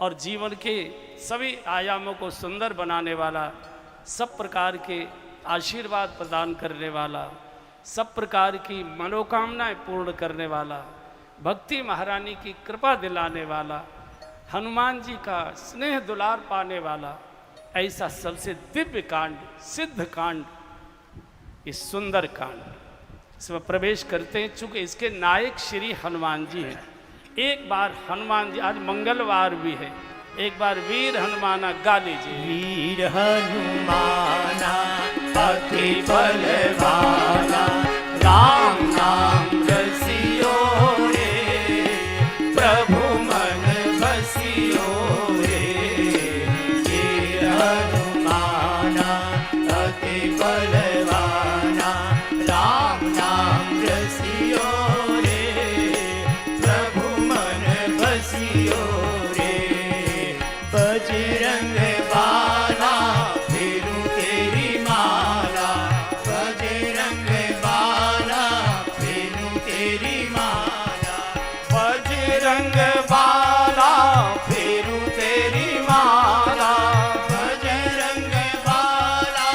और जीवन के सभी आयामों को सुंदर बनाने वाला, सब प्रकार के आशीर्वाद प्रदान करने वाला, सब प्रकार की मनोकामनाएं पूर्ण करने वाला, भक्ति महारानी की कृपा दिलाने वाला, हनुमान जी का स्नेह दुलार पाने वाला, ऐसा सबसे दिव्य कांड, सिद्ध कांड, इस सुंदर कांड, इसमें प्रवेश करते हैं। चूंकि इसके नायक श्री हनुमान जी हैं। एक बार हनुमान जी, आज मंगलवार भी है, एक बार वीर हनुमाना गा लीजिए। वीर हनुमाना अति बलवाना, राम नाम रसियो रे, प्रभु मन बसियो रे। वीर हनुमाना अति बलवाना, राम नाम रसियो रे, प्रभु मन बसियो रे। बजरंग बाला फेरू तेरी माला, बजरंग बाला फेरू तेरी माला, बजरंग बाला फेरू तेरी माला, बजरंग बाला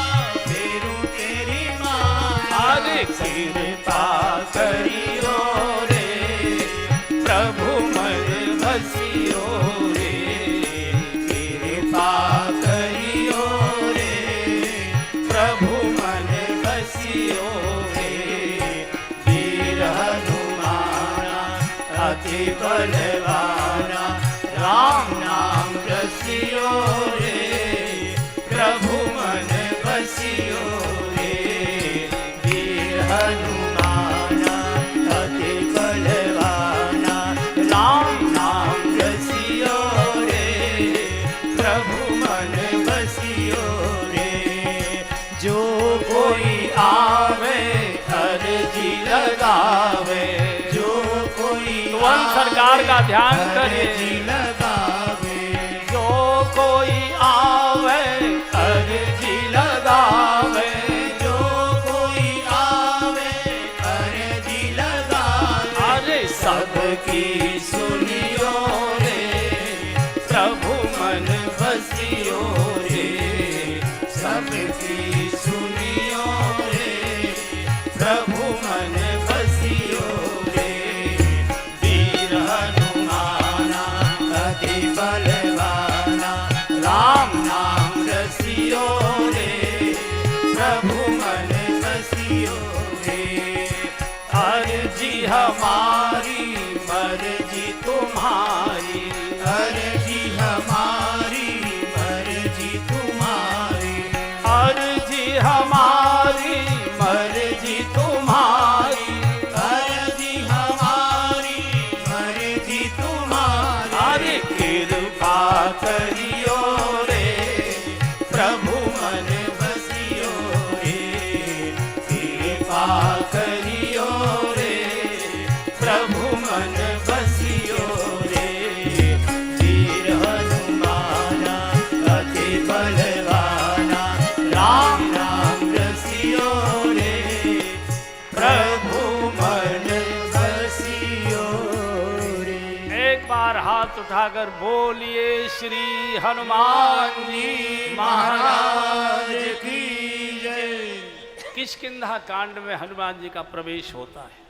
फेरू तेरी माला। अरे कृपा करियो रे, प्रभु मन बसियो रे, कृपा करियो रे, प्रभु मन बसियो रे। वीर हनुमाना अति बलवाना, राम नाम रसियो रे, प्रभु मन बसियो रे। वीर हनुमाना अति बलवाना, राम नाम रसियो रे, प्रभु मन बसियो रे। जो कोई आवे अर्जी लगावे, जो कोई वन सरकार का ध्यान करिए। अर्जी लगावे, जो कोई आवे, अर्जी लगावे, जो कोई आवे अर्जी लगावे। अरे सबकी सुनियो रे, प्रभु मन बसियो रे, सबकी सुनियो रे, प्रभु मन बसियो रे। वीर हनुमाना अति बलवाना, राम नाम रसियो रे, प्रभु मन बसियो रे। अर्जी हमारी मर्जी तुम्हारी, अर्जी हमारी मर्जी तुम्हारी, अर्जी हमारी, मर्जी तुम्हारी, अर्जी हमारी मर्जी तुम्हारी। अरे कृपा करियो रे, प्रभु मन बसियो रे, कृपा करियो रे, प्रभु मन बसियो रे। वीर हनुमाना अति बलवाना, राम नाम रसियो रे, प्रभु मन बसियो रे। एक बार हाथ उठाकर बोलिए श्री हनुमान जी महाराज की। की जय। किष्किंधा कांड में हनुमान जी का प्रवेश होता है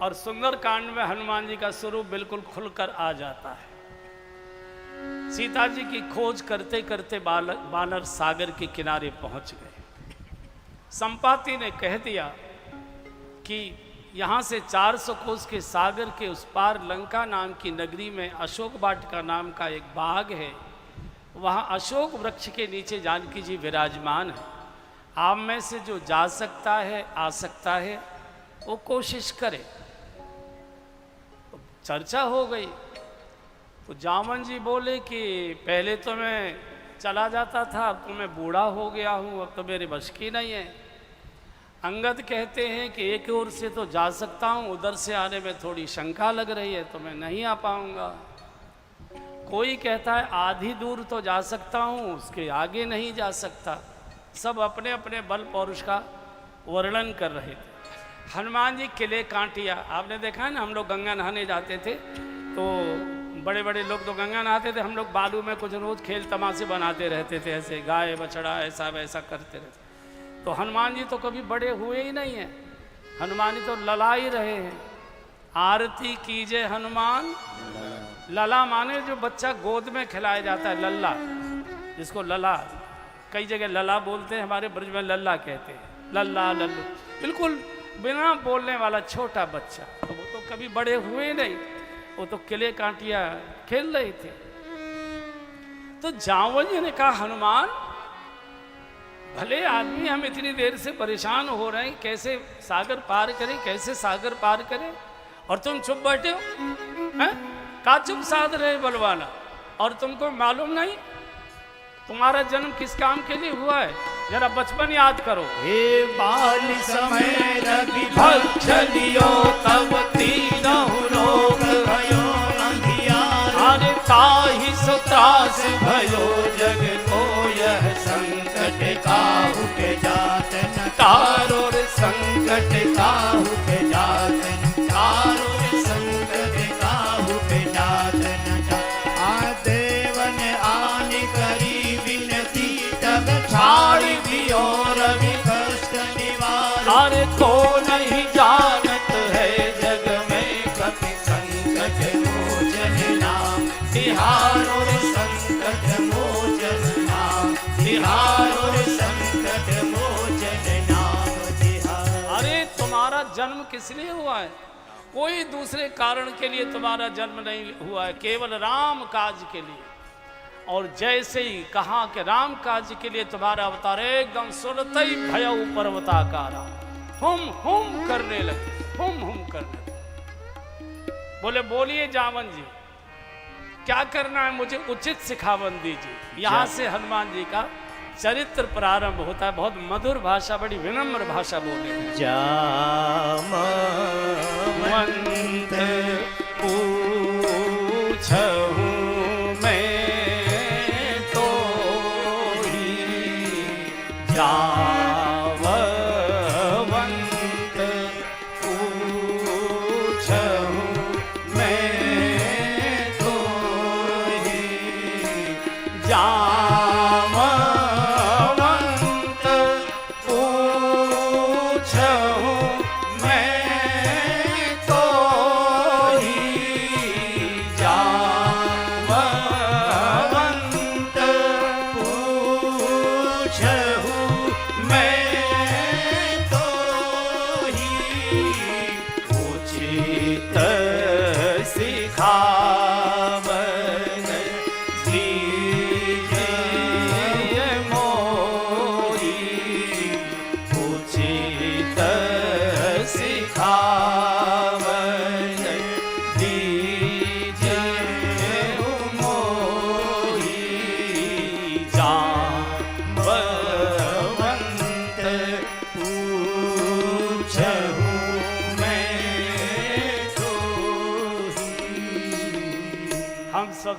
और सुंदर कांड में हनुमान जी का स्वरूप बिल्कुल खुलकर आ जाता है। सीता जी की खोज करते करते बानर सागर के किनारे पहुंच गए। संपाति ने कह दिया कि यहाँ से 400 कोस के सागर के उस पार लंका नाम की नगरी में अशोक वाटिका नाम का एक बाग है। वहाँ अशोक वृक्ष के नीचे जानकी जी विराजमान है। आप में से जो जा सकता है, आ सकता है, वो कोशिश करे। चर्चा हो गई तो जामन जी बोले कि पहले तो मैं चला जाता था, अब तो मैं बूढ़ा हो गया हूँ, अब तो मेरे बस की नहीं है। अंगद कहते हैं कि एक ओर से तो जा सकता हूँ, उधर से आने में थोड़ी शंका लग रही है, तो मैं नहीं आ पाऊँगा। कोई कहता है आधी दूर तो जा सकता हूँ, उसके आगे नहीं जा सकता। सब अपने अपने बल पौरुष का वर्णन कर रहे थे। हनुमान जी किले कांटिया, आपने देखा है ना, हम लोग गंगा नहाने जाते थे तो बड़े बड़े लोग तो गंगा नहाते थे, हम लोग बालू में कुछ रोज खेल तमाशे बनाते रहते थे, ऐसे गाय बछड़ा ऐसा वैसा करते रहते। तो हनुमान जी तो कभी बड़े हुए ही नहीं हैं, हनुमान जी तो लला ही रहे हैं। आरती कीजिए हनुमान लला, माने जो बच्चा गोद में खिलाया जाता है, लल्ला, जिसको लला, कई जगह लला बोलते हैं, हमारे ब्रज में लल्ला कहते हैं, लल्ला लल्लू, बिल्कुल बिना बोलने वाला छोटा बच्चा। तो वो तो कभी बड़े हुए नहीं, वो तो किले कांटिया खेल रहे थे। तो जावल जी ने कहा हनुमान भले आदमी, हम इतनी देर से परेशान हो रहे हैं, कैसे सागर पार करें, कैसे सागर पार करें, और तुम चुप बैठे हो, हैं? का चुप साध रहे बलवाना, और तुमको मालूम नहीं तुम्हारा जन्म किस काम के लिए हुआ है? जरा बचपन याद करो। हे बाल समय रवि भक्ष लियो, तब तीनहु लोक भयो अंधियार। अरे ताहि सो त्रास भयो जग को यह संकट काहू के जात न तारो रे, संकट काहू के जात न तारो रे, संकट काहू के जात न देवन आन करी विनती, तब छाड़ी दियो रवि कष्ट निवार। अरे को नहीं जानत है जग में कपि संकट मोचन नाम, तिहारो रे संकट मोचन नाम, तिहारो रे संकट मोचन नाम तिहार। अरे तुम्हारा जन्म किस लिए हुआ है? कोई दूसरे कारण के लिए तुम्हारा जन्म नहीं हुआ है, केवल राम काज के लिए। और जैसे ही कहा कि राम काज के लिए तुम्हारा अवतार, एकदम सुनते ही भयउ पर्वताकारा हुम करने लगे, हुम करने लगे। बोले बोलिए जावन जी क्या करना है, मुझे उचित सिखावन दीजिए। यहाँ से हनुमान जी का चरित्र प्रारंभ होता है। बहुत मधुर भाषा, बड़ी विनम्र भाषा बोले। जामवंत पूछहु मैं तो ही, जामवंत पूछहु मैं तो ही,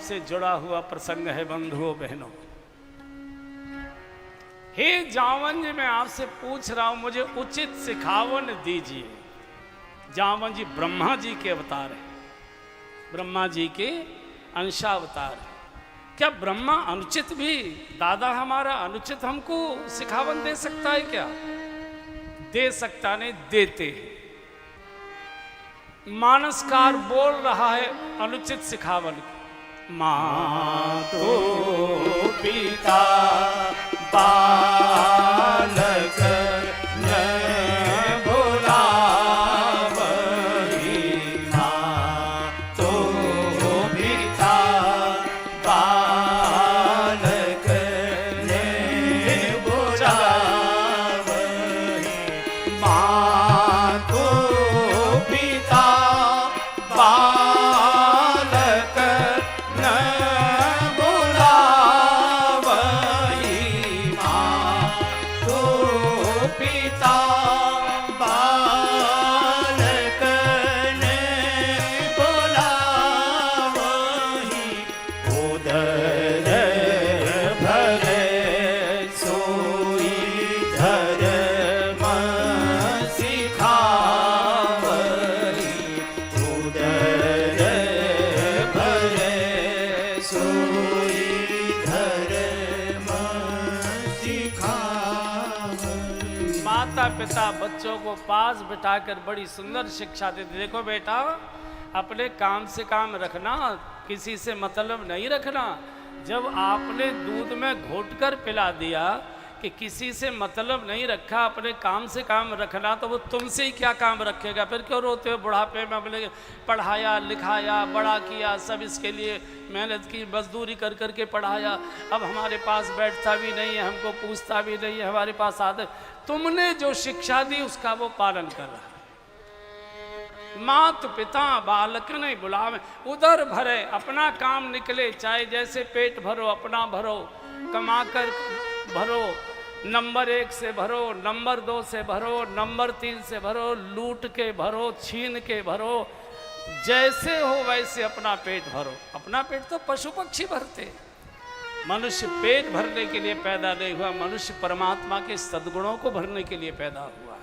से जुड़ा हुआ प्रसंग है बंधुओं बहनों। हे जावन जी, मैं आपसे पूछ रहा हूं, मुझे उचित सिखावन दीजिए। जावन जी ब्रह्मा जी के अवतार है, ब्रह्मा जी के अंशावतार है। क्या ब्रह्मा अनुचित भी, दादा हमारा अनुचित हमको सिखावन दे सकता है क्या? दे सकता नहीं, देते। मानसकार बोल रहा है अनुचित सिखावन। माँ तो पिता बालक न बुलावहि, माँ तो पिता बालक न बुलावहि, माँ तो पिता बालक न बुलावहि, माँ तो पिता बालक न बुलावहि, उदर भरे सोई धर्म सिखावहि, उदर भरे सोई धर्म सिखावै। माता पिता बच्चों को पास बिठाकर बड़ी सुंदर शिक्षा देते। देखो बेटा, अपने काम से काम रखना, किसी से मतलब नहीं रखना। जब आपने दूध में घोटकर पिला दिया कि किसी से मतलब नहीं रखा, अपने काम से काम रखना, तो वो तुमसे ही क्या काम रखेगा? फिर क्यों रोते हो? बुढ़ापे में हमने पढ़ाया लिखाया बड़ा किया, सब इसके लिए मेहनत की, मजदूरी कर कर के पढ़ाया, अब हमारे पास बैठता भी नहीं है, हमको पूछता भी नहीं है, हमारे पास आदत। तुमने जो शिक्षा दी उसका वो पालन कर रहा है। मात पिता बालक नहीं बुलावे, उधर भरे, अपना काम निकले, चाहे जैसे पेट भरो, अपना भरो, कमाकर भरो, नंबर 1 से भरो, नंबर 2 से भरो, नंबर 3 से भरो, लूट के भरो, छीन के भरो, जैसे हो वैसे अपना पेट भरो। अपना पेट तो पशु पक्षी भरते। मनुष्य पेट भरने के लिए पैदा नहीं हुआ, मनुष्य परमात्मा के सद्गुणों को भरने के लिए पैदा हुआ है,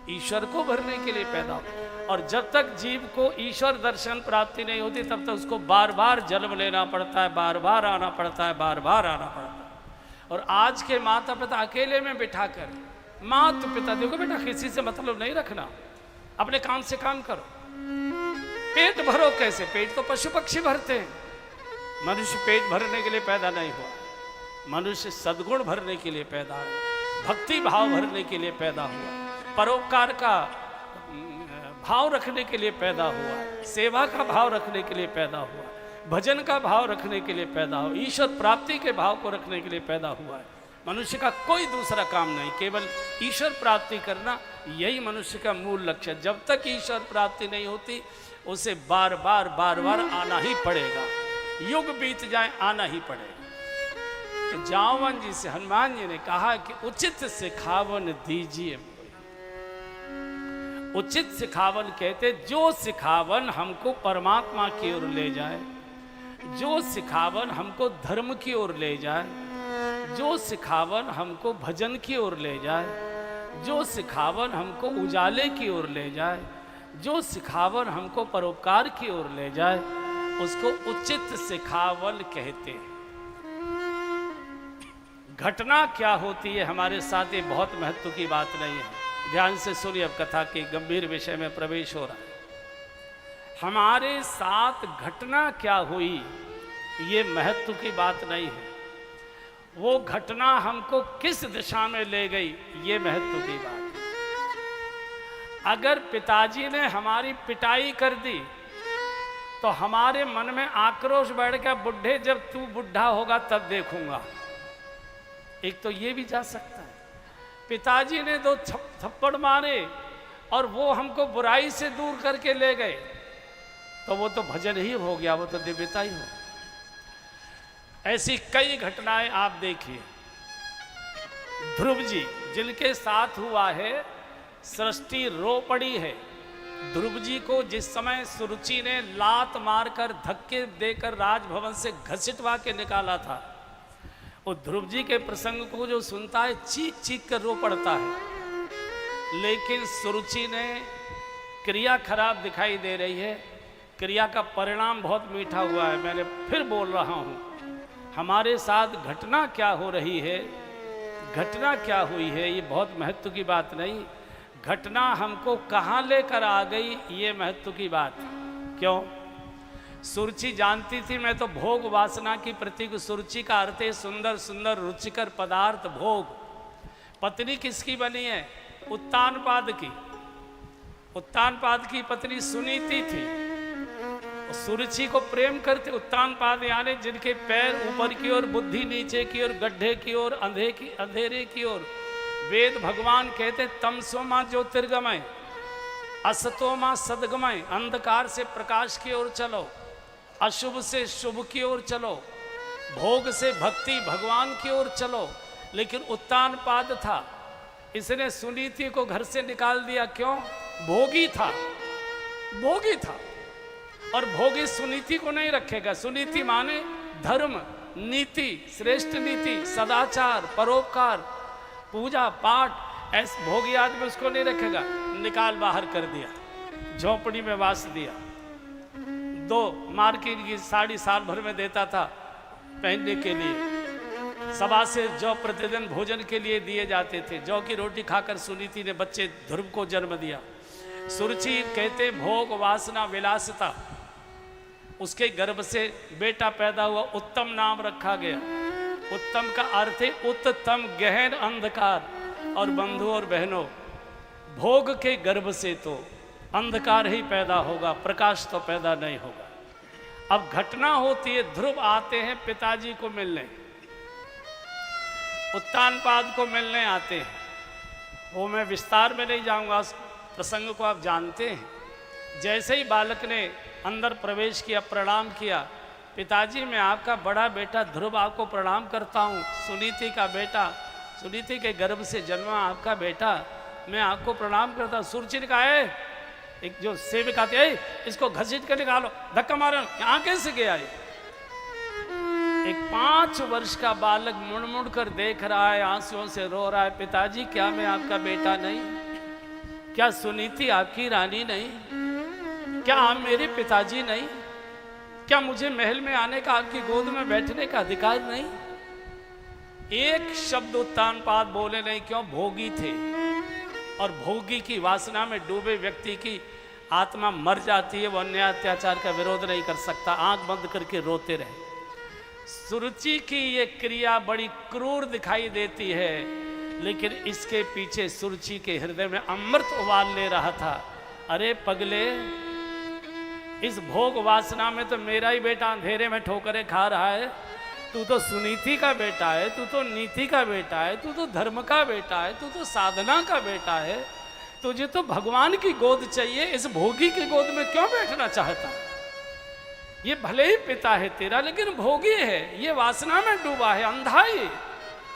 ईश्वर को भरने के लिए पैदा हुआ। और जब तक जीव को ईश्वर दर्शन प्राप्ति नहीं होती, तब तक उसको बार बार जन्म लेना पड़ता है, बार बार आना पड़ता है, बार बार आना पड़ता है। और आज के माता पिता अकेले में बिठाकर, माता पिता देखो बेटा, किसी से मतलब नहीं रखना, अपने काम से काम करो, पेट भरो। कैसे? पेट तो पशु पक्षी भरते हैं, मनुष्य पेट भरने के लिए पैदा नहीं हुआ। मनुष्य सद्गुण भरने के लिए पैदा है, भक्ति भाव भरने के लिए पैदा हुआ, परोपकार का भाव रखने के लिए पैदा हुआ, सेवा का भाव रखने के लिए पैदा हुआ, भजन का भाव रखने के लिए पैदा हुआ, ईश्वर प्राप्ति के भाव को रखने के लिए पैदा हुआ है। मनुष्य का कोई दूसरा काम नहीं, केवल ईश्वर प्राप्ति करना, यही मनुष्य का मूल लक्ष्य है। जब तक ईश्वर प्राप्ति नहीं होती, उसे बार बार आना ही पड़ेगा, युग बीत जाए आना ही पड़ेगा। तो जावन जी से हनुमान जी ने कहा कि उचित सिखावन दीजिए। उचित सिखावन कहते जो सिखावन हमको परमात्मा की ओर ले जाए, जो सिखावन हमको धर्म की ओर ले जाए, जो सिखावन हमको भजन की ओर ले जाए, जो सिखावन हमको उजाले की ओर ले जाए, जो सिखावन हमको परोपकार की ओर ले जाए, उसको उचित सिखावन कहते हैं। घटना क्या होती है हमारे साथ, ये बहुत महत्व की बात नहीं है। ध्यान से सुनिए, अब कथा के गंभीर विषय में प्रवेश हो रहा है। हमारे साथ घटना क्या हुई, ये महत्व की बात नहीं है। वो घटना हमको किस दिशा में ले गई, ये महत्व की बात है। अगर पिताजी ने हमारी पिटाई कर दी, तो हमारे मन में आक्रोश बैठ गया, बुढ़े जब तू बुढ़ा होगा तब देखूंगा। एक तो ये भी जा सकता है। पिताजी ने 2 थप्पड़ मारे और वो हमको बुराई से दूर करके ले गए, तो वो तो भजन ही हो गया, वो तो दिव्यता ही हो। ऐसी कई घटनाएं आप देखिए। ध्रुव जी जिनके साथ हुआ है, सृष्टि रो पड़ी है। ध्रुव जी को जिस समय सुरुचि ने लात मारकर धक्के देकर राजभवन से घसीटवा के निकाला था, वो ध्रुव जी के प्रसंग को जो सुनता है चीख चीख कर रो पड़ता है। लेकिन सुरुचि ने क्रिया खराब दिखाई दे रही है, क्रिया का परिणाम बहुत मीठा हुआ है। मैंने फिर बोल रहा हूँ, हमारे साथ घटना क्या हो रही है, घटना क्या हुई है, ये बहुत महत्व की बात नहीं। घटना हमको कहाँ लेकर आ गई, ये महत्व की बात। क्यों? सुरुचि जानती थी मैं तो भोग वासना की प्रतीक। सुरुचि का अर्थ है सुंदर सुंदर रुचिकर पदार्थ, भोग। पत्नी किसकी बनी है? उत्तानपाद की। उत्तानपाद की पत्नी सुनीति थी। सुरुचि को प्रेम करते उत्तानपाद, यानी जिनके पैर ऊपर की ओर, बुद्धि नीचे की ओर, गड्ढे की ओर, अंधेरे की ओर। वेद भगवान कहते तमसोमा ज्योतिर्गमय, असतोमा सदगमय। अंधकार से प्रकाश की ओर चलो, अशुभ से शुभ की ओर चलो, भोग से भक्ति भगवान की ओर चलो। लेकिन उत्तानपाद था, इसने सुनीति को घर से निकाल दिया। क्यों? भोगी था, भोगी था। और भोगी सुनीति को नहीं रखेगा। सुनीति माने धर्म, नीति, श्रेष्ठ नीति, सदाचार, परोपकार, पूजा पाठ। ऐसे भोगी आदमी उसको नहीं रखेगा। निकाल बाहर कर दिया, झोपड़ी में वास दिया। 2 मार्किन की साड़ी साल भर में देता था पहनने के लिए। सभा से जौ प्रतिदिन भोजन के लिए दिए जाते थे। जौ की रोटी खाकर सुनीति ने बच्चे ध्रुव को जन्म दिया। सुरुचि कहते भोग वासना विलासिता, उसके गर्भ से बेटा पैदा हुआ, उत्तम नाम रखा गया। उत्तम का अर्थ है उत्तम गहन अंधकार। और बंधु और बहनों, भोग के गर्भ से तो अंधकार ही पैदा होगा, प्रकाश तो पैदा नहीं होगा। अब घटना होती है, ध्रुव आते हैं पिताजी को मिलने, उत्तानपाद को मिलने आते हैं। वो मैं विस्तार में नहीं जाऊंगा, उस प्रसंग को आप जानते हैं। जैसे ही बालक ने अंदर प्रवेश किया, प्रणाम किया, पिताजी मैं आपका बड़ा बेटा ध्रुव आपको प्रणाम करता हूँ, सुनीति का बेटा, सुनीति के गर्भ से जन्मा आपका बेटा, मैं आपको प्रणाम करता हूँ। सुरुचि ने कहा एक जो सेविका थी, इसको घसीट कर निकालो, धक्का मारो, यहाँ कैसे गया ये? एक 5 वर्ष का बालक मुड़ मुड़ कर देख रहा है, आंसुओं से रो रहा है, पिताजी क्या मैं आपका बेटा नहीं? क्या सुनीति आपकी रानी नहीं? क्या आप मेरे पिताजी नहीं? क्या मुझे महल में आने का, आपकी गोद में बैठने का अधिकार नहीं? एक शब्द उत्तानपाद बोले नहीं। क्यों? भोगी थे, और भोगी की वासना में डूबे व्यक्ति की आत्मा मर जाती है, वो अन्याय अत्याचार का विरोध नहीं कर सकता, आंख बंद करके रोते रहे। सुरुचि की ये क्रिया बड़ी क्रूर दिखाई देती है, लेकिन इसके पीछे सुरुचि के हृदय में अमृत उबाल ले रहा था। अरे पगले, इस भोग वासना में तो मेरा ही बेटा अंधेरे में ठोकरें खा रहा है, तू तो सुनीति का बेटा है, तू तो नीति का बेटा है, तू तो धर्म का बेटा है, तू तो साधना का बेटा है, तुझे तो भगवान की गोद चाहिए, इस भोगी की गोद में क्यों बैठना चाहता? ये भले ही पिता है तेरा, लेकिन भोगी है, ये वासना में डूबा है, अंधा है,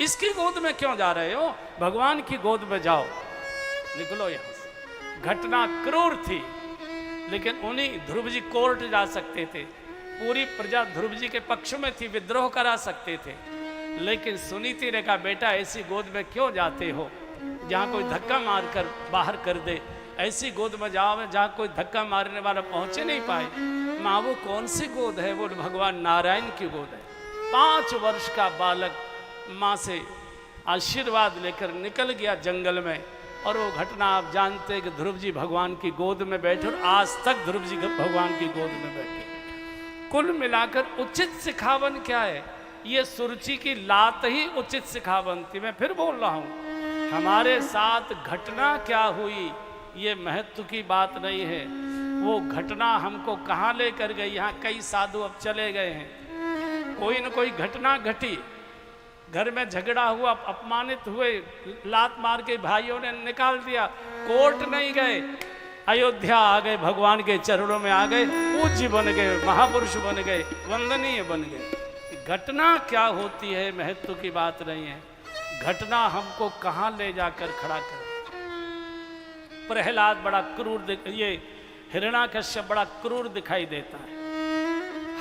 इसकी गोद में क्यों जा रहे हो? भगवान की गोद में जाओ, निकलो यहां से। घटना क्रूर थी, लेकिन उन्हीं ध्रुव जी कोर्ट जा सकते थे, पूरी प्रजा ध्रुव जी के पक्ष में थी, विद्रोह करा सकते थे, लेकिन सुनीति ने कहा बेटा ऐसी गोद में क्यों जाते हो जहाँ कोई धक्का मारकर बाहर कर दे? ऐसी गोद में जाओ जहाँ कोई धक्का मारने वाला पहुंचे नहीं पाए। माँ वो कौन सी गोद है? वो भगवान नारायण की गोद है। 5 वर्ष का बालक माँ से आशीर्वाद लेकर निकल गया जंगल में, और वो घटना आप जानते हैं कि ध्रुव जी भगवान की गोद में बैठे, और आज तक ध्रुव जी भगवान की गोद में बैठे। कुल मिलाकर उचित सिखावन क्या है? ये सुरुचि की लात ही उचित सिखावन थी। मैं फिर बोल रहा हूँ, हमारे साथ घटना क्या हुई ये महत्व की बात नहीं है, वो घटना हमको कहाँ लेकर गई। यहाँ कई साधु अब चले गए हैं, कोई न कोई घटना घटी, घर में झगड़ा हुआ, अपमानित हुए, लात मार के भाइयों ने निकाल दिया, कोर्ट नहीं गए, अयोध्या आ गए, भगवान के चरणों में आ गए, पूज्य बन गए, महापुरुष बन गए, वंदनीय बन गए। घटना क्या होती है महत्व की बात नहीं है, घटना हमको कहाँ ले जाकर खड़ा कर। प्रहलाद बड़ा क्रूर, ये हिरण्याकश्यप बड़ा क्रूर दिखाई देता है।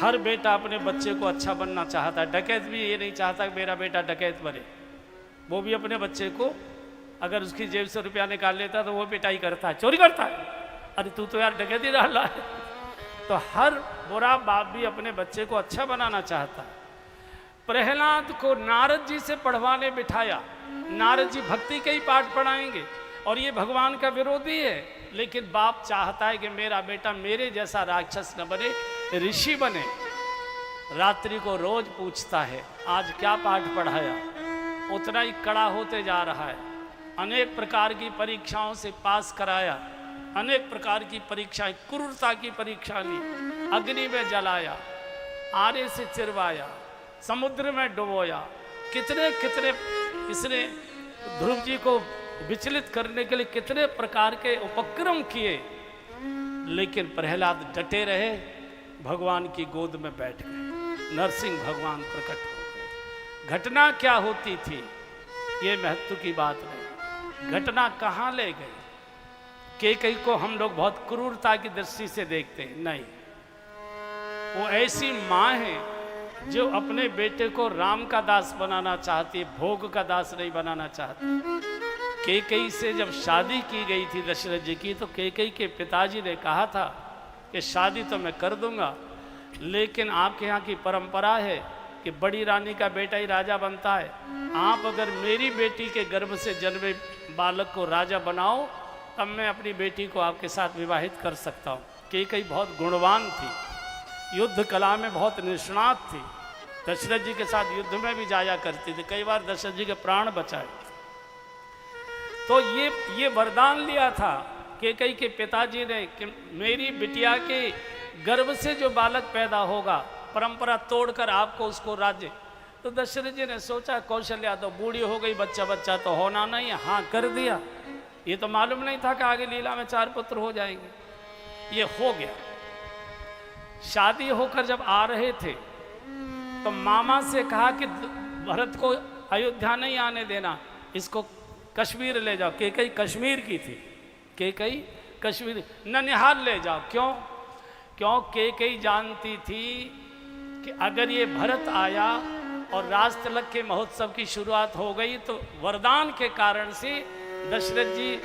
हर बेटा अपने बच्चे को अच्छा बनना चाहता है। डकैत भी ये नहीं चाहता कि मेरा बेटा डकैत बने, वो भी अपने बच्चे को अगर उसकी जेब से रुपया निकाल लेता तो वो पिटाई करता है, चोरी करता है, अरे तू तो यार डकैती डाल रहा है। तो हर बुरा बाप भी अपने बच्चे को अच्छा बनाना चाहता है। प्रहलाद को नारद जी से पढ़वाने बिठाया, नारद जी भक्ति के ही पाठ पढ़ाएंगे, और ये भगवान का विरोधी है, लेकिन बाप चाहता है कि मेरा बेटा मेरे जैसा राक्षस न बने, ऋषि बने। रात्रि को रोज पूछता है आज क्या पाठ पढ़ाया, उतना ही कड़ा होते जा रहा है। अनेक प्रकार की परीक्षाओं से पास कराया, अनेक प्रकार की परीक्षाएं, क्रूरता की परीक्षा ली, अग्नि में जलाया, आरे से चिरवाया, समुद्र में डुबोया, कितने कितने इसने ध्रुव जी को विचलित करने के लिए कितने प्रकार के उपक्रम किए, लेकिन प्रहलाद डटे रहे, भगवान की गोद में बैठ गए, नरसिंह भगवान प्रकट हो गए। घटना क्या होती थी ये महत्व की बात नहीं, घटना कहाँ ले गई। कई को हम लोग बहुत क्रूरता की दृष्टि से देखते हैं, नहीं, वो ऐसी माँ है जो अपने बेटे को राम का दास बनाना चाहती है, भोग का दास नहीं बनाना चाहती। केकई से जब शादी की गई थी दशरथ जी की, तो केकई के पिताजी ने कहा था कि शादी तो मैं कर दूंगा, लेकिन आपके यहाँ की परंपरा है कि बड़ी रानी का बेटा ही राजा बनता है। आप अगर मेरी बेटी के गर्भ से जन्मे बालक को राजा बनाओ तब मैं अपनी बेटी को आपके साथ विवाहित कर सकता हूँ। कैकेयी बहुत गुणवान थी, युद्ध कला में बहुत निष्णात थी, दशरथ जी के साथ युद्ध में भी जाया करती थी, कई बार दशरथ जी के प्राण बचाए। तो ये वरदान लिया था कैकेयी के पिताजी ने कि मेरी बिटिया के गर्भ से जो बालक पैदा होगा परंपरा तोड़कर आपको उसको राज्य। तो दशरथ जी ने सोचा कौशल्या तो बूढ़ी हो गई, बच्चा तो होना नहीं है, हाँ कर दिया। ये तो मालूम नहीं था कि आगे लीला में 4 पुत्र हो जाएंगे, ये हो गया। शादी होकर जब आ रहे थे तो मामा से कहा कि भरत को अयोध्या नहीं आने देना, इसको कश्मीर ले जाओ। कैकेयी कश्मीर की थी, कैकेयी कश्मीर ननिहाल ले जाओ। क्यों कैकेयी जानती थी कि अगर ये भरत आया और राज तिलक के महोत्सव की शुरुआत हो गई तो वरदान के कारण से दशरथ जी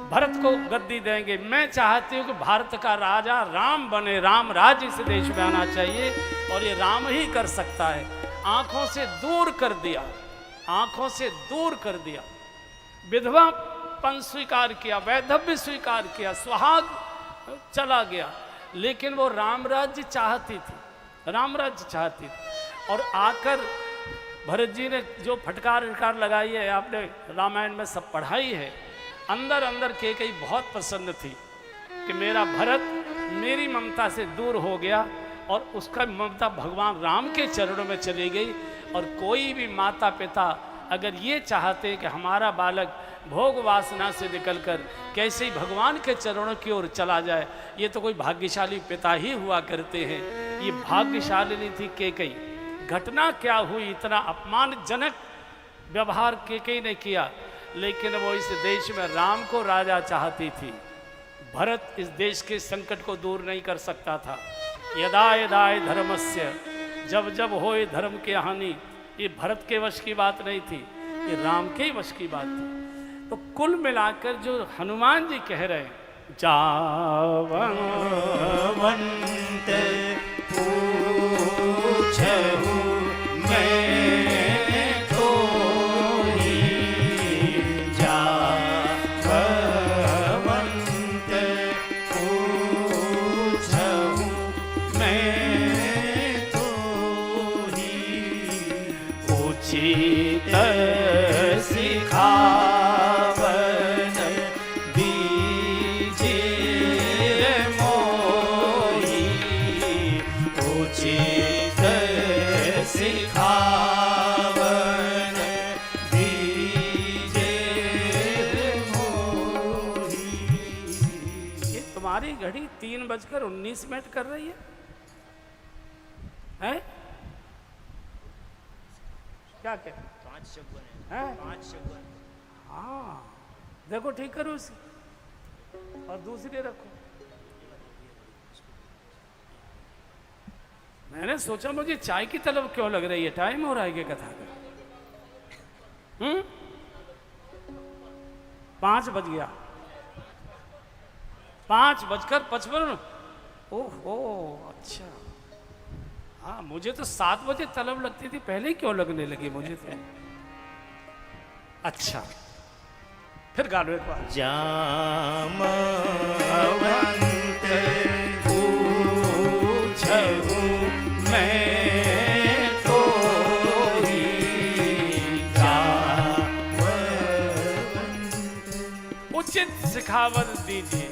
भरत को गद्दी देंगे। मैं चाहती हूँ कि भारत का राजा राम बने, राम राज्य इस देश में आना चाहिए और ये राम ही कर सकता है। आंखों से दूर कर दिया, आंखों से दूर कर दिया। विधवापन स्वीकार किया, वैधव्य स्वीकार किया, सुहाग चला गया, लेकिन वो राम राज्य चाहती थी, राम राज्य चाहती थी। और आकर भरत जी ने जो फटकार लगाई है, आपने रामायण में सब पढ़ाई है, अंदर अंदर कैकेयी बहुत प्रसन्न थी कि मेरा भरत मेरी ममता से दूर हो गया और उसका ममता भगवान राम के चरणों में चली गई। और कोई भी माता पिता अगर ये चाहते कि हमारा बालक भोग वासना से निकलकर कैसे ही भगवान के चरणों की ओर चला जाए, ये तो कोई भाग्यशाली पिता ही हुआ करते हैं। ये भाग्यशालिनी थी कैकेयी। घटना क्या हुई, इतना अपमानजनक व्यवहार कैकेयी ने किया, लेकिन वो इस देश में राम को राजा चाहती थी। भरत इस देश के संकट को दूर नहीं कर सकता था। यदा यदा धर्मस्य, जब जब होए धर्म की हानि, ये भरत के वश की बात नहीं थी, ये राम के वश की बात थी। तो कुल मिलाकर जो हनुमान जी कह रहे हैं, जावंत पूछहु मैं थोई, जावंत पूछहु मैं थोई, उचित सिखावन दीजिए मोहि, उचित सिखावन दीजिए मोहि। ये तुम्हारी घड़ी 3:19 कर रही है, हैं? क्या कह 5 शगुन है? 5 शगुन। हाँ देखो, ठीक करो इसे और दूसरी रखो। मैंने सोचा मुझे चाय की तलब क्यों लग रही है, टाइम हो रहा है कि कथा का। 5 बज गया, 5:55। ओहो अच्छा, हाँ मुझे तो 7 बजे तलब लगती थी, पहले क्यों लगने लगी मुझे तो। अच्छा फिर गा लो एक बार। जामवंत पूछहु मैं थोई, जामवंत। उचित सिखावत दीजिए,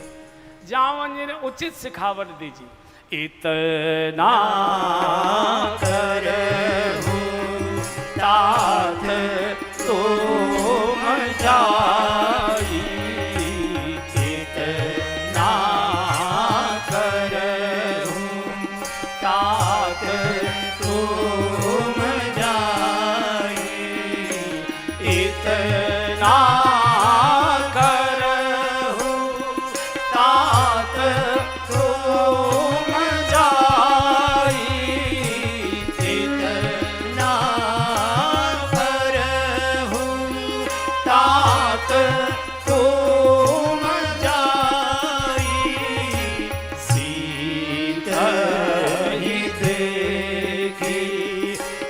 जावन जी ने उचित सिखावत दीजिए। इतना करहु तात तुम जाई, इतना करहु तात तुम जाई, इतना करहु तात तुम जाई,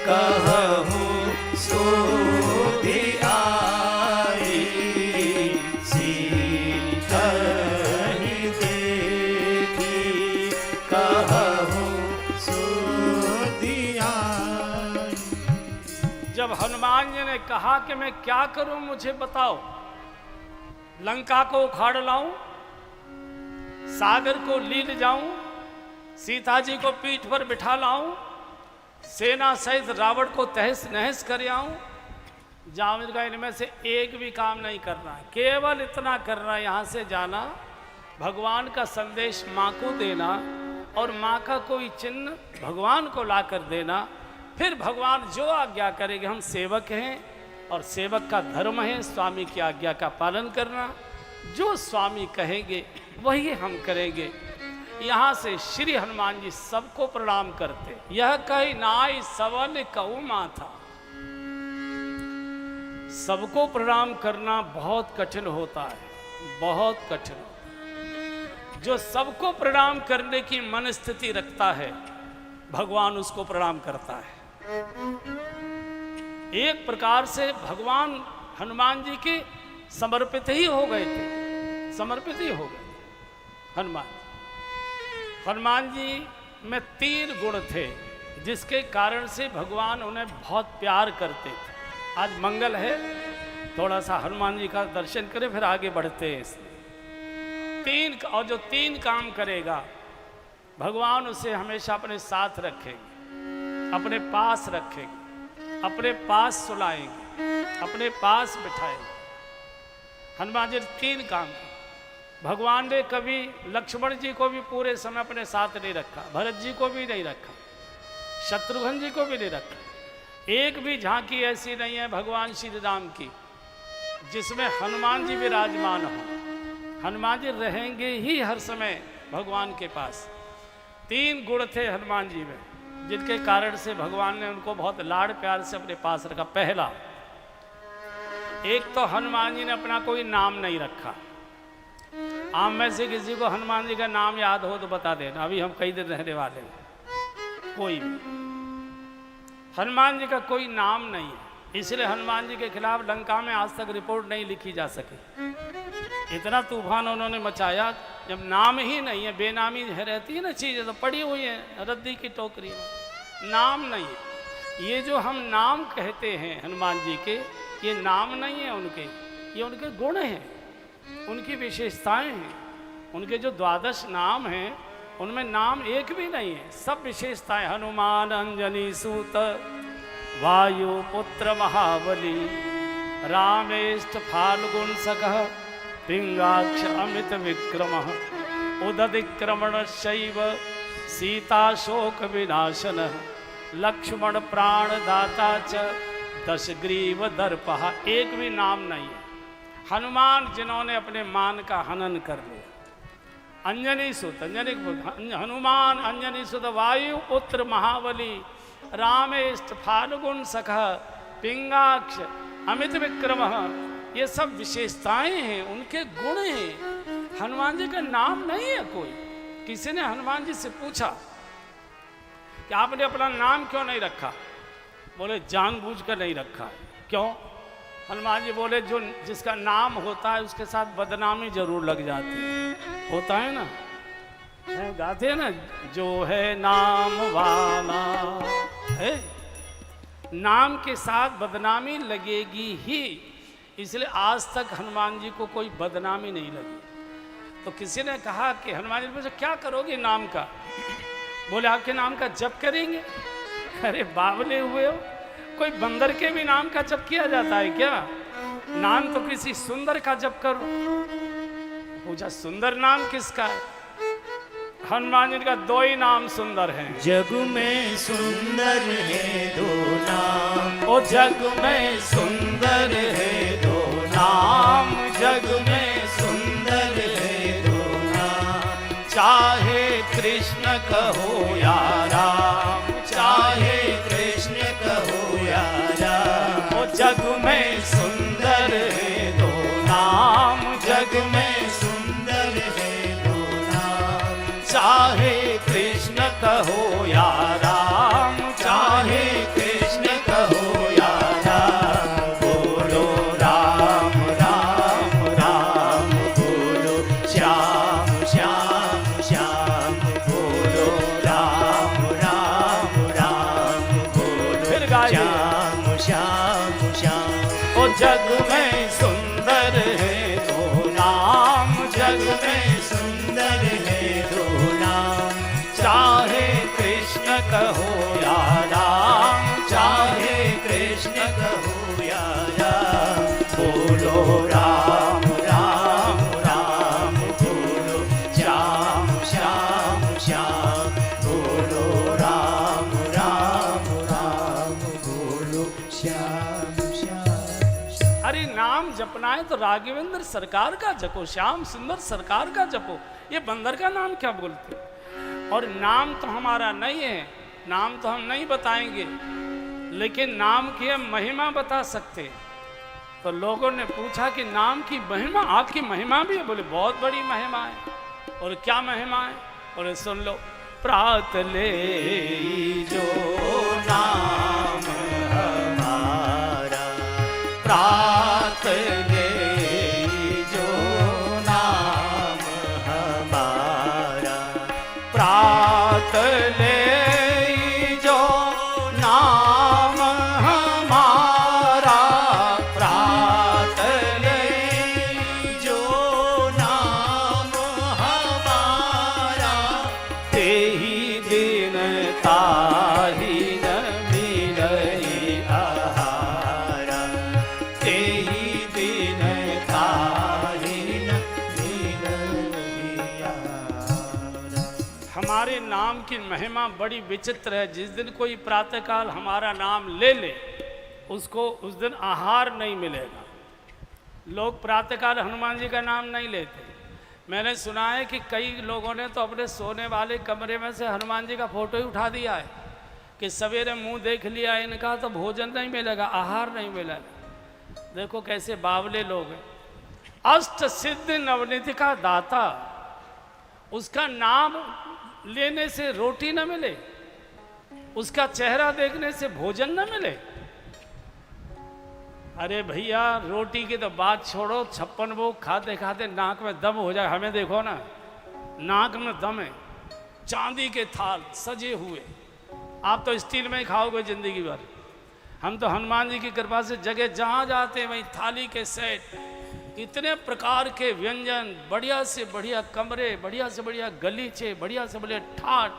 कहूँ सुधि आई, सीतल देखी कहूँ सुधि आई। जब हनुमान जी ने कहा कि मैं क्या करूं मुझे बताओ, लंका को उखाड़ लाऊं, सागर को लील जाऊं, सीता जी को पीठ पर बिठा लाऊं, सेना सहित रावण को तहस नहस कर आऊं, जामिर का इनमें से एक भी काम नहीं करना है, केवल इतना करना है यहाँ से जाना, भगवान का संदेश माँ को देना और माँ का कोई चिन्ह भगवान को ला कर देना, फिर भगवान जो आज्ञा करेंगे। हम सेवक हैं और सेवक का धर्म है स्वामी की आज्ञा का पालन करना, जो स्वामी कहेंगे वही हम करेंगे। यहाँ से श्री हनुमान जी सबको प्रणाम करते, यह कही नाई सवन कहू माथा। सबको प्रणाम करना बहुत कठिन होता है, बहुत कठिन होता है। जो सबको प्रणाम करने की मन स्थिति रखता है भगवान उसको प्रणाम करता है। एक प्रकार से भगवान हनुमान जी के समर्पित ही हो गए थे, समर्पित ही हो गए हनुमान जी में 3 गुण थे जिसके कारण से भगवान उन्हें बहुत प्यार करते थे। आज मंगल है, थोड़ा सा हनुमान जी का दर्शन करें फिर आगे बढ़ते हैं। 3 और जो 3 काम करेगा भगवान उसे हमेशा अपने साथ रखेंगे, अपने पास रखेंगे, अपने पास सुलाएंगे, अपने पास बिठाएंगे। हनुमान जी 3 काम किए। भगवान ने कभी लक्ष्मण जी को भी पूरे समय अपने साथ नहीं रखा, भरत जी को भी नहीं रखा, शत्रुघ्न जी को भी नहीं रखा। एक भी झांकी ऐसी नहीं है भगवान श्री राम की जिसमें हनुमान जी विराजमान हो। हनुमान जी रहेंगे ही हर समय भगवान के पास। 3 गुण थे हनुमान जी में जिनके कारण से भगवान ने उनको बहुत लाड़ प्यार से अपने पास रखा। पहला, एक तो हनुमान जी ने अपना कोई नाम नहीं रखा। आप में से किसी को हनुमान जी का नाम याद हो तो बता देना, अभी हम कई दिन रहने वाले हैं। कोई भी हनुमान जी का कोई नाम नहीं है, इसलिए हनुमान जी के खिलाफ लंका में आज तक रिपोर्ट नहीं लिखी जा सकी। इतना तूफान उन्होंने मचाया, जब नाम ही नहीं है, बेनामी है रहती है ना चीज़ें तो पड़ी हुई है रद्दी की टोकरी में, नाम नहीं है। ये जो हम नाम कहते हैं हनुमान जी के, ये नाम नहीं है उनके, ये उनके गुण हैं, उनकी विशेषताएं हैं। उनके जो 12 नाम हैं उनमें नाम एक भी नहीं है, सब विशेषताएं। हनुमान अंजनी सूत वायु पुत्र महाबली, रामेष्ट फाल्गुन सकः पिंगाक्ष अमित विक्रम, उदधिक्रमण शैव सीता शोक विनाशन, लक्ष्मण प्राणदाता च दशग्रीव दर्पहा। एक भी नाम नहीं है। हनुमान जिन्होंने अपने मान का हनन कर लिया। अंजनी सुत, हनुमान अंजनी सुत वायु पुत्र महाबली, रामेष्ट फाल्गुन सखः पिंगाक्ष अमित विक्रम, ये सब विशेषताएं हैं, उनके गुण हैं। हनुमान जी का नाम नहीं है कोई। किसी ने हनुमान जी से पूछा कि आपने अपना नाम क्यों नहीं रखा? बोले जानबूझकर नहीं रखा। क्यों? हनुमान जी बोले जो जिसका नाम होता है उसके साथ बदनामी जरूर लग जाती है। होता है ना, गाते हैं ना, जो है नाम वाला है, नाम के साथ बदनामी लगेगी ही। इसलिए आज तक हनुमान जी को कोई बदनामी नहीं लगी। तो किसी ने कहा कि हनुमान जी मुझे क्या करोगे नाम का? बोले आपके नाम का जप करेंगे। अरे बावले हुए हो, कोई बंदर के भी नाम का जप किया जाता है क्या? नाम तो किसी सुंदर का जप करो। पूछा सुंदर नाम किसका है? हनुमान जी का 2 ही नाम सुंदर हैं। जग में सुंदर है 2 नाम, ओ जग में सुंदर है 2 नाम, जग में सुंदर है 2 नाम। चाहे कृष्ण कहो या राम, चाहे कृष्ण कहो या राम, ओ जग में सुंदर है 2 नाम, जग में सुंदर है 2 नाम। चाहे कृष्ण कहो या राम, चाहे कृष्ण जग में सुंदर है दो नाम, जग में सुंदर है दो नाम, चाहे कृष्ण कहो या राम, चाहे कृष्ण कहो या राम, बोलो राम राम राम, बोलो श्याम श्याम श्याम, बोलो राम राम राम, बोलो श्याम श्याम। अरे नाम जपना है तो राघवेंद्र सरकार का जपो, श्याम सुंदर सरकार का जपो। ये बंदर का नाम क्या बोलते? और नाम तो हमारा नहीं है, नाम तो हम नहीं बताएंगे, लेकिन नाम की हम महिमा बता सकते। तो लोगों ने पूछा कि नाम की महिमा, आपकी महिमा भी है? बोले बहुत बड़ी महिमा है। और क्या महिमा है? बोले सुन लो। प्रात ले जो नाम हमारा, प्रात ले जो नाम हमारा, प्रात ले जो नाम हमारा, प्रात ले जो नाम हमारा, तेहि दिन ताहि न मिलई आहारा, तेहि दिन ताहि न मिलई आहारा। हमारे नाम की महिमा बड़ी विचित्र है। जिस दिन कोई प्रातःकाल हमारा नाम ले ले, उसको उस दिन आहार नहीं मिलेगा। लोग प्रातःकाल हनुमान जी का नाम नहीं लेते। मैंने सुना है कि कई लोगों ने तो अपने सोने वाले कमरे में से हनुमान जी का फोटो ही उठा दिया है कि सवेरे मुंह देख लिया इनका तो भोजन नहीं मिलेगा, आहार नहीं मिलेगा। देखो कैसे बावले लोग हैं। अष्ट सिद्ध नवनिधि का दाता, उसका नाम लेने से रोटी न मिले, उसका चेहरा देखने से भोजन न मिले। अरे भैया रोटी की तो बात छोड़ो, 56 भोग खाते खाते नाक में दम हो जाए। हमें देखो ना, नाक में दम है, चांदी के थाल सजे हुए। आप तो स्टील में ही खाओगे जिंदगी भर। हम तो हनुमान जी की कृपा से जगह जहाँ जाते हैं वहीं थाली के सेट, इतने प्रकार के व्यंजन, बढ़िया से बढ़िया कमरे, बढ़िया से बढ़िया गलीचे, बढ़िया से बढ़िया ठाट,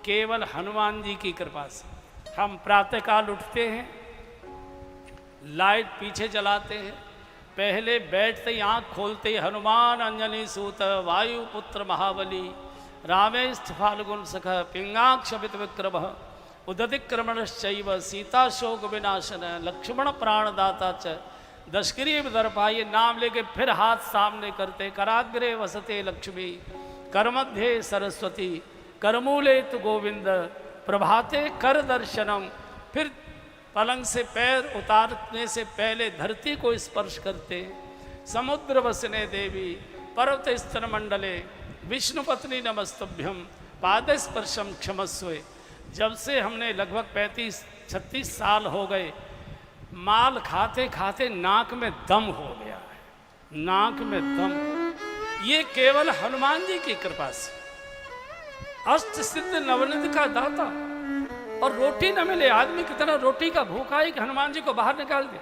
केवल हनुमान जी की कृपा से। हम प्रातःकाल उठते हैं, लाइट पीछे जलाते हैं, पहले बैठते ही आँख खोलते ही हनुमान अंजनी सूत वायु पुत्र महाबली रामेस्त फाल्गुन सख पिंगाक्ष विक्रम उदतिक्रमणश्चैव सीता शोक विनाशन लक्ष्मण प्राणदाता च दशग्रीव दर्पा। ये नाम लेके फिर हाथ सामने करते, कराग्रे वसते लक्ष्मी करमध्ये सरस्वती करमूले तु गोविंद प्रभाते कर दर्शनम। फिर पलंग से पैर उतारने से पहले धरती को स्पर्श करते। समुद्र वसने देवी पर्वत स्तन मंडले विष्णु पत्नी नमस्तभ्यम पाद स्पर्शम क्षमस्व। जब से हमने लगभग 35-36 साल हो गए, माल खाते खाते नाक में दम हो गया है, नाक में दम। ये केवल हनुमान जी की कृपा से। अष्ट सिद्ध नवनिधि का दाता, और रोटी न मिले, आदमी कितना रोटी का भूखा है कि हनुमान जी को बाहर निकाल दे।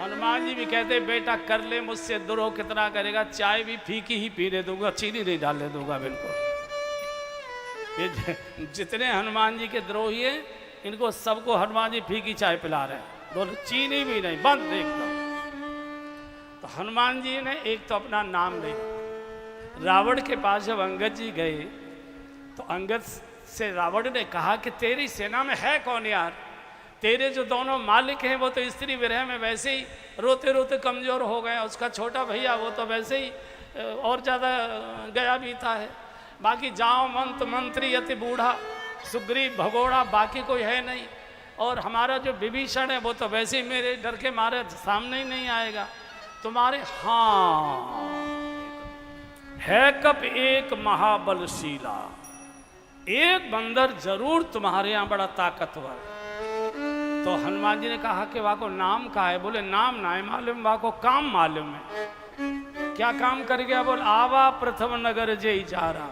हनुमान जी भी कहते बेटा कर ले मुझसे द्रोह, कितना करेगा, चाय भी फीकी ही पीने दूंगा, चीनी नहीं डालने दूंगा बिल्कुल। ये जितने हनुमान जी के द्रोही हैं, इनको सबको हनुमान जी फीकी चाय पिला रहे हैं, बोलो चीनी भी नहीं, बंद एकदम। तो हनुमान जी ने एक तो अपना नाम लिया। रावण के पास जब अंगद जी गए तो अंगद से रावण ने कहा कि तेरी सेना में है कौन यार? तेरे जो दोनों मालिक हैं वो तो स्त्री विरह में वैसे ही रोते रोते कमज़ोर हो गए, उसका छोटा भैया वो तो वैसे ही और ज़्यादा गया बीता है, बाकी जाओ मंत्री यति बूढ़ा सुग्रीव भगोड़ा, बाकी कोई है नहीं, और हमारा जो विभीषण है वो तो वैसे ही मेरे डर के मारे सामने ही नहीं आएगा तुम्हारे। हाँ है कप एक महाबलशीला, एक बंदर जरूर तुम्हारे यहाँ बड़ा ताकतवर। तो हनुमान जी ने कहा कि वाको नाम का है? बोले नाम ना है मालूम, वाको काम मालूम है। क्या काम कर गया? बोल आवा प्रथम नगर जय जा रहा,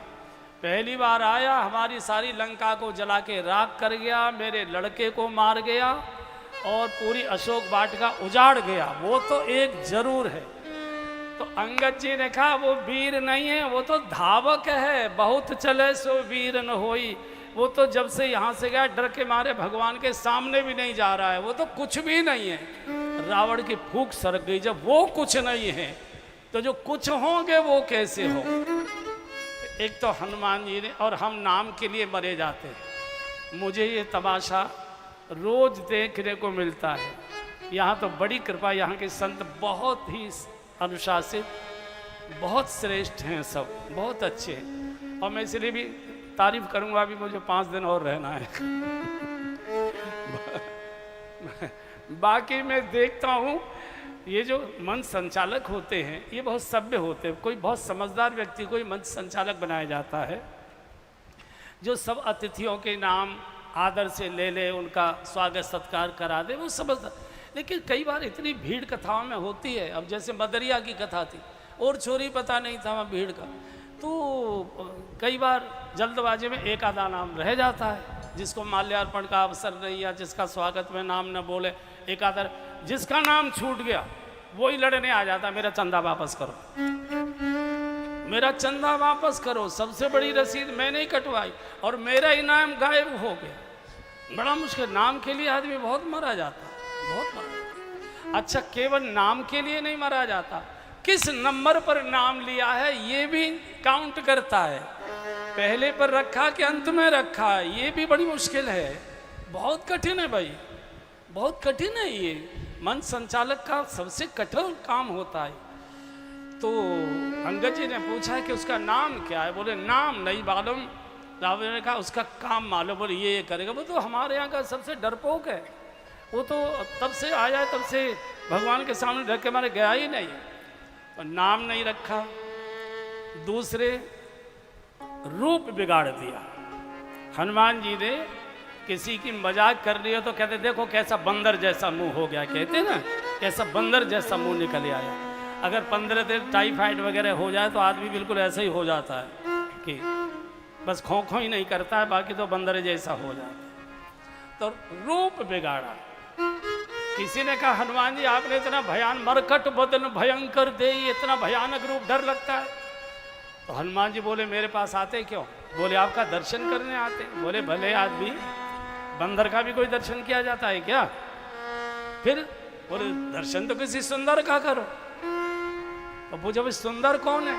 पहली बार आया हमारी सारी लंका को जला के राख कर गया, मेरे लड़के को मार गया, और पूरी अशोक वाटिका उजाड़ गया, वो तो एक जरूर है। तो अंगद जी ने कहा वो वीर नहीं है, वो तो धावक है, बहुत चले सो वीर न होई। वो तो जब से यहाँ से गया डर के मारे भगवान के सामने भी नहीं जा रहा है, वो तो कुछ भी नहीं है। रावण की फूंक सरक गई, जब वो कुछ नहीं है तो जो कुछ होंगे वो कैसे हो। एक तो हनुमान जी ने, और हम नाम के लिए मरे जाते हैं। मुझे ये तमाशा रोज देखने को मिलता है। यहाँ तो बड़ी कृपा, यहाँ के संत बहुत ही अनुशासित, बहुत श्रेष्ठ हैं, सब बहुत अच्छे हैं। और मैं इसलिए भी तारीफ करूँगा, अभी मुझे 5 दिन और रहना है। बाकी मैं देखता हूँ ये जो मंच संचालक होते हैं ये बहुत सभ्य होते हैं। कोई बहुत समझदार व्यक्ति कोई मंच संचालक बनाया जाता है जो सब अतिथियों के नाम आदर से ले ले, उनका स्वागत सत्कार करा दे, वो समझदार। लेकिन कई बार इतनी भीड़ कथाओं में होती है। अब जैसे मदरिया की कथा थी और छोरी पता नहीं था वहाँ भीड़ का, तो कई बार जल्दबाजी में एक आधा नाम रह जाता है, जिसको माल्यार्पण का अवसर नहीं या जिसका स्वागत में नाम न बोले, एक आधा जिसका नाम छूट गया वही लड़ने आ जाता, मेरा चंदा वापस करो, मेरा चंदा वापस करो, सबसे बड़ी रसीद मैंने ही कटवाई और मेरा इनाम गायब हो गया। बड़ा मुश्किल, नाम के लिए आदमी बहुत मरा जाता है, बहुत मरा जाता है। अच्छा, केवल नाम के लिए नहीं मरा जाता, किस नंबर पर नाम लिया है ये भी काउंट करता है। पहले पर रखा कि अंत में रखा, ये भी बड़ी मुश्किल है, बहुत कठिन है भाई, बहुत कठिन है। ये मंच संचालक का सबसे कठिन काम होता है। तो अंगद जी ने पूछा कि उसका नाम क्या है, बोले नाम नहीं मालूम। रावण ने कहा उसका काम मालूम, बोले ये करेगा। वो तो हमारे यहाँ का सबसे डरपोक है, वो तो तब से आया तब से भगवान के सामने ढक के मारे गया ही नहीं, तो नाम नहीं रखा। दूसरे रूप बिगाड़ दिया। हनुमान जी ने किसी की मजाक कर ली हो तो कहते देखो कैसा बंदर जैसा मुंह हो गया, कहते ना कैसा बंदर जैसा मुंह निकल आया। अगर 15 दिन टाइफाइड वगैरह हो जाए तो आदमी बिल्कुल ऐसा ही हो जाता है कि बस खो खो ही नहीं करता है, बाकी तो बंदर जैसा हो जाता है। तो रूप बिगाड़ा। किसी ने कहा हनुमान जी आपने इतना भयान मरकट बदन भयंकर दे, इतना भयानक रूप डर लगता है। तो हनुमान जी बोले मेरे पास आते क्यों? बोले आपका दर्शन करने आते। बोले भले आदमी, बंदर का भी कोई दर्शन किया जाता है क्या? फिर बोले दर्शन तो किसी सुंदर का करो। तो पूछो भाई सुंदर कौन है?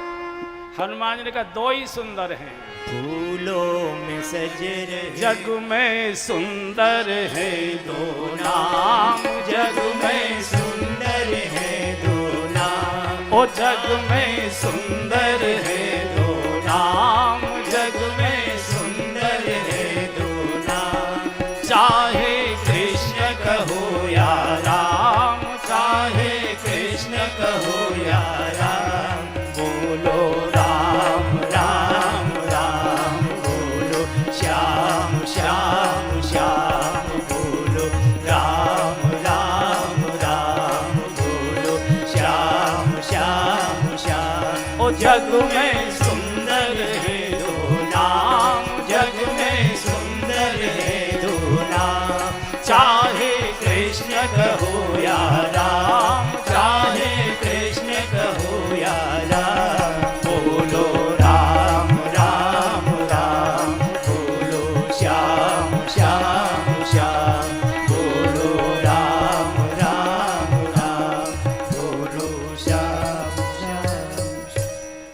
हनुमान जी ने कहा 2 ही सुंदर हैं, फूलों में सजे रहे जग में सुंदर है 2 नाम, जग में सुंदर है 2 नाम, ओ जग में सुंदर है 2 नाम, जग में सुंदर है 2 नाम। चाहे कृष्ण कहो या राम, चाहे कृष्ण कहो या राम, बोलो राम राम राम, बोलो श्याम श्याम श्याम, बोलो राम राम राम, बोलो श्याम श्याम श्याम। ओ जग में सुंदर है 2 नाम, जग में सुंदर है 2 नाम, चाहे कृष्ण कहो या राम,